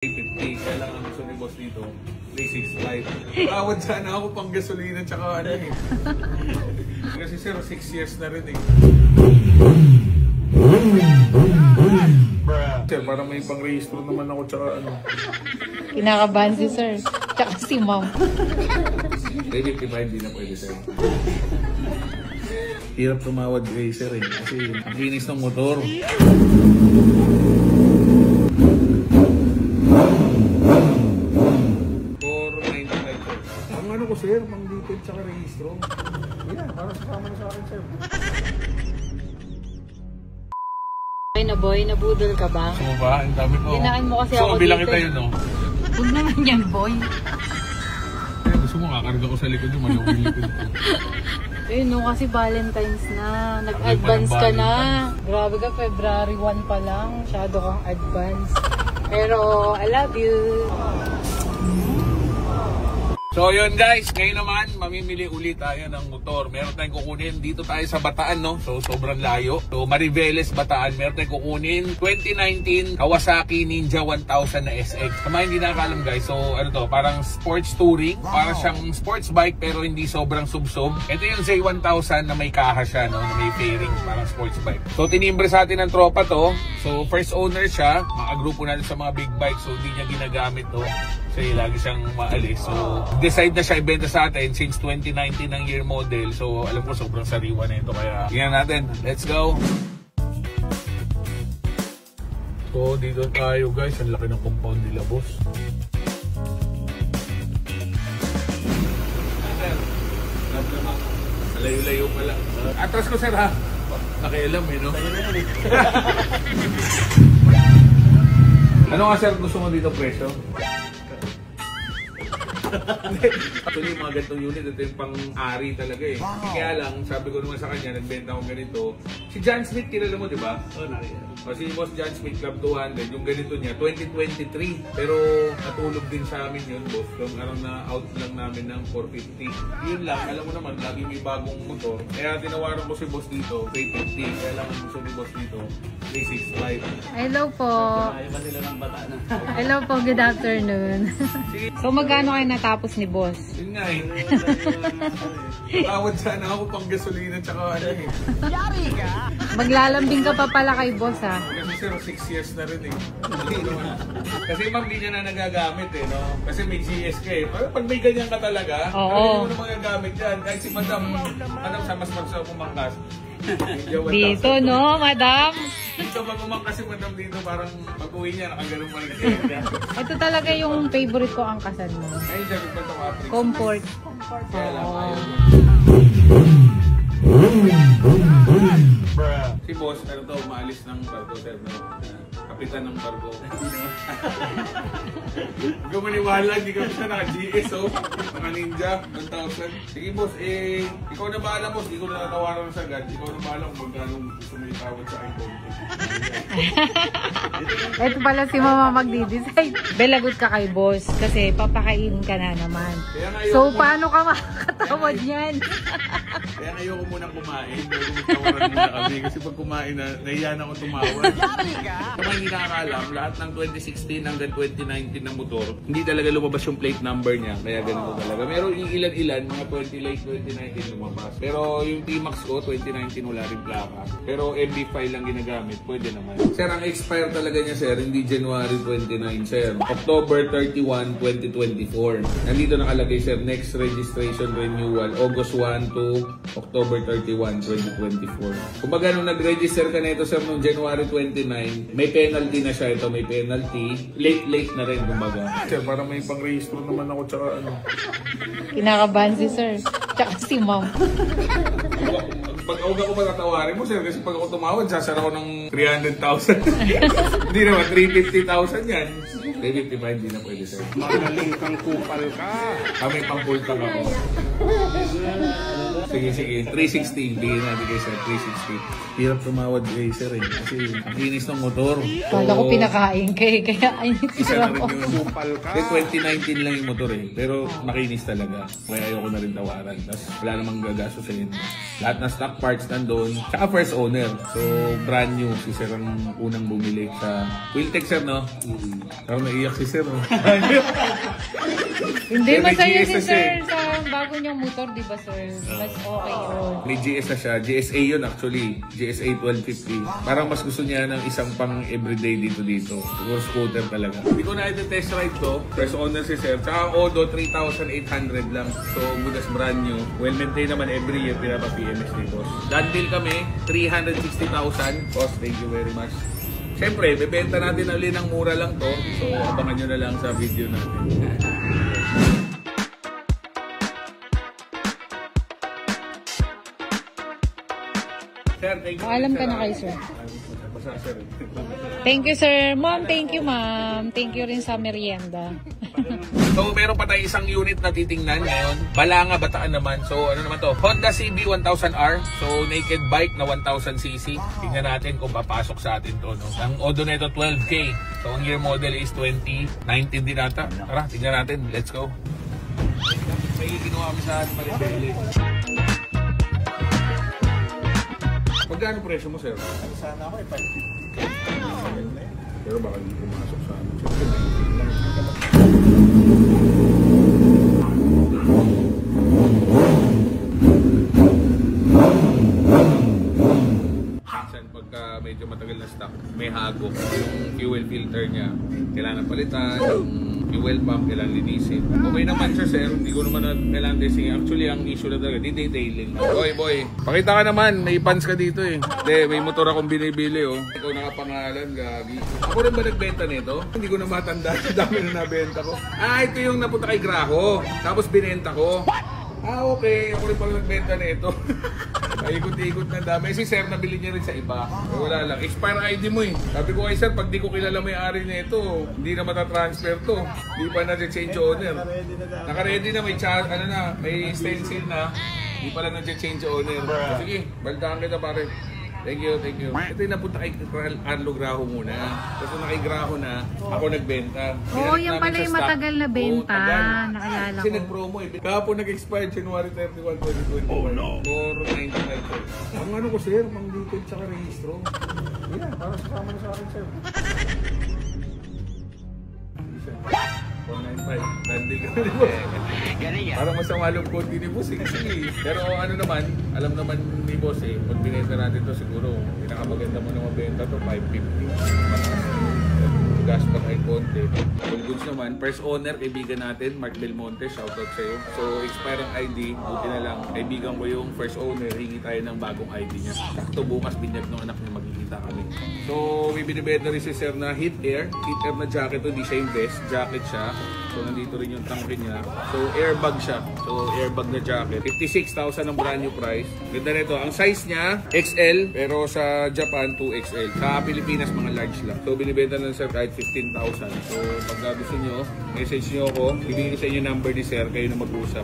350, kaya lang ang gusto ni boss dito, 365. Tawad sana ako pang gasolina tsaka ano eh. Kasi sir, 6 years na rin eh. Sir, parang may pang-rehistro naman ako tsaka ano. Kinakabahan si sir, tsaka si ma'am. 355, di na pwede sir. Hirap tumawad kay sir eh, kasi ang kinis ng motor. Ang ano ko sir, pang detail tsaka rehistro. Yan, para sa kama na sa akin sir. Ay na boy, nabudol ka ba? So ba? Ang dami ko. Hinaan mo kasi so, ako bilang dito. kita yun no? Huwag naman yan boy. Eh, gusto mo kakarga ko sa likod yung malawin yung likod ko. Eh no, kasi Valentine's na. Nag-advance ka na. Grabe ka, February 1 pa lang. Masyado kang advance. Pero, I love you. So yun guys, ngayon naman mamimili ulit tayo ng motor. Meron tayong kukunin dito tayo sa Bataan no. So sobrang layo. So Mariveles Bataan, meron tayong kukunin 2019 Kawasaki Ninja 1000 na SX. Kama hindi nakakalam guys. So ano to, parang sports touring, para siyang sports bike pero hindi sobrang sub-sub. Ito yung Z1000 na may kaha siya no, na may fairing, parang sports bike. So tinimbre sa atin ng tropa to. So first owner siya, makagrupo natin sa mga big bike, so hindi niya ginagamit to. Kasi lagi siyang maalis. So, decide na siya ibenta sa atin since 2019 ang year model. So, alam ko sobrang sariwa na ito. Kaya, tingnan natin. Let's go! So, dito tayo guys. Ang laki ng compound nila, boss. Sir, layo-layo pala. Atras ko, sir, ha? Nakialam, eh, no? Ano nga, sir, gusto mo dito presyo? Actually, mga ganitong unit, ito yung pang-ari talaga eh. Wow. Kaya lang, sabi ko naman sa kanya, nagbenta akong ganito. Si John Smith, kilala mo, di ba? Oo, nakilala. O si Boss John Smith Club 200, yung ganito niya, 2023. Pero natulog din sa amin yun, boss. Yung na out lang namin ng 450. Yun lang, alam mo naman, lagi may bagong motor. Kaya tinawaran ko si boss dito, 350. Kaya lang ang gusto ni boss dito, 365. Hello po. Hello po, good afternoon. So magkano kayo natapos ni boss? Yun nga eh. Tawad sana ako pang gasolina tsaka ano eh. Yari ka! Maglalambing ka pa pala kay boss ha? Kasi sir, 6 years na rin eh. Kasi ma'am, di niya na nagagamit eh, no? Kasi may GS ka eh. Pero pag may ganyan ka talaga, hindi mo na magagamit yan. Kahit si madam sa mas magsaw pumangkas. Dito no, madam? Dito pag pumangkas si madam dito, parang pag-uwi niya, nakagalang pa rin siya. Ito talaga yung favorite ko ang kasan mo. Ayun siya, ito ito Matrix. Comfort. Kaya lang, ayaw. Si boss, ano to, umaalis ng barko, sir, no? Kapitan ng barko. Hindi ko maniwala, hindi kami siya naka-GS, oh. Naka-Ninja, 1,000. Sige boss, ikaw na bahala boss, hindi ko na natawaran sa agad. Ikaw na bahala kung magkano gusto mo itawad sa iPhone. Ito pala si mama magdi-decide. Belagot ka kay boss kasi papakainin ka na naman. So paano ka makakatawad yan? Kaya ayoko munang kumain. Magtawaran muna kami. Kasi pag kumain na, nahiya na ako tumawad. Kung hindi nakakalam, lahat ng 2016 hanggang 2019 na motor, hindi talaga lumabas yung plate number niya. Kaya ganito talaga. Meron yung ilan-ilan, mga 20 late 2019 lumabas. Pero yung T-Max ko, 2019 wala rin plaka. Pero MB5 lang ginagamit, pwede naman. Sir, ang expire talaga niya sir, hindi January 29 sir. October 31, 2024. Nandito nakalagay sir, next registration renewal, August 1 to October 31, 2024. Kung baga nung nag-register ka na ito sir noong January 29, may penalty na siya ito, may penalty. Late na rin kumbaga. Sir, parang may pang-rehistro naman ako tsaka ano. Kinakabahan si sir, tsaka si ma'am. Pag auga ko matatawarin mo sir, kasi pag ako tumawad, sasara ko ng 300,000. Hindi naman, 350,000 yan. 355, di na pwede sir. Magaling kang kupal ka. Kami pang full tank ako. Sige, 360. Bigyan natin kay sir, 360. Hirap tumawad kay sir eh, kasi ang kinis ng motor. Kala ko pinakain kaya isa na rin yun. Kupal ka. Kasi 2019 lang yung motor eh, pero makinis talaga. Kaya ayoko na rin tawaran. Tapos wala namang gagasto sa inyo. Lahat ng stock parts nandun. Tsaka first owner. So brand new, si sir ang unang bumili sa Wheeltech sir, no? Parang naiyak si sir. Hindi, May masaya GS si na siya sir sa bago niyang motor, di ba sir? Mas okay yun. May GS na siya. GSA yun actually. GSA 1250. Parang mas gusto niya ng isang pang everyday dito. Siguro scooter talaga. Hindi ko na ito test ride to. First owner si sir. Tsaka ang Odo, 3,800 lang. So, good as brand new. Well maintained naman every year. Pinapa-PMS ni boss. Done deal kami. 360,000. Boss, thank you very much. Siyempre, bebenta natin ulit ng mura lang to. So, abangan nyo na lang sa video natin. Sir, thank you. Alam ka na kayo, sir. Basta, sir. Thank you, sir. Ma'am, thank you, ma'am. Thank you rin sa merienda. So, meron pa tayo isang unit na titingnan ngayon. Balanga, Bataan naman. So, ano naman to? Honda CB 1000R. So, naked bike na 1000cc. Tingnan natin kung papasok sa atin to. No? Ang Odo na ito, 12K. So, ang year model is 2019 din ata. Tara, tingnan natin. Let's go. May ginawa kami sa Maribeli. Magkano presyo mo, sir? Sana ako eh, 550. Pero baka hindi pumasok sa amin. Minsan pagka medyo matagal na stock, may hagok. Yung fuel filter niya, kailangan palitan. Yung fuel pump, kailangan linisin. Okay naman siya, sir. Hindi ko naman na kailangan testing. Actually, ang issue na talaga, detailing. Boy, pakita ka naman. May pants ka dito eh. Hindi, may motor akong binibili oh. Ikaw nakapangalan, gagi. Ako rin ba nagbenta nito? Hindi ko na matanda. Dami na nabenta ko. Ito yung napunta kay Graho. Tapos binenta ko. Okay. Ako rin pala nagbenta nito. Ikot-ikot na dami. Si sir, nabili niya rin sa iba. Wala lang. Expire ID mo eh. Sabi ko kay sir, pag di ko kilala may-ari nito, hindi na matatransfer to. Hindi pa na-change owner. Naka-ready na, may ano na, may stencil na. Hindi pa lang na-change owner. Sige, balitaan kita pare. Thank you. Ito yung napunta kay Carlo Graho muna. Tapos nung kay Graho na, ako nagbenta. Oo, yan pala yung matagal na benta. Nakayala ko. Kasi nag-promo eh. Kahapon nag-expire January 31, 2021. Oh no! For 99. Ang ano ko sir, mang liquid tsaka registro. Yeah, para sasama na sa akin sir. 495. Tandi ka na boss. Parang masama loob konti ni boss eh. Pero ano naman, alam naman ni boss eh, pag binenta natin to siguro, pinakamaganda mo na mabenta to, 550. Gas pa kahit konti. All goods naman. First owner, kaibigan natin, Mark Belmonte, shoutout sa'yo. So, expire ang ID, buti na lang. Kaibigan ko yung first owner, hingi tayo ng bagong ID niya. Sakto bukas, binyag ng anak niya, magkikita kami. So, may binibenta rin si sir na Heat Air. Heat Air na jacket to, hindi siya yung vest. Jacket siya. So, nandito rin yung tangke niya. So, airbag siya. So, airbag na jacket. 56,000 ang brand new price. Ganda nito. Ang size niya, XL, pero sa Japan, 2XL. Sa Pilipinas, mga large lang. So, binibenta na sir kahit 15,000. So, pag gusto nyo, message nyo ako. Ibigay ko sa inyo number ni sir, kayo na mag-usap.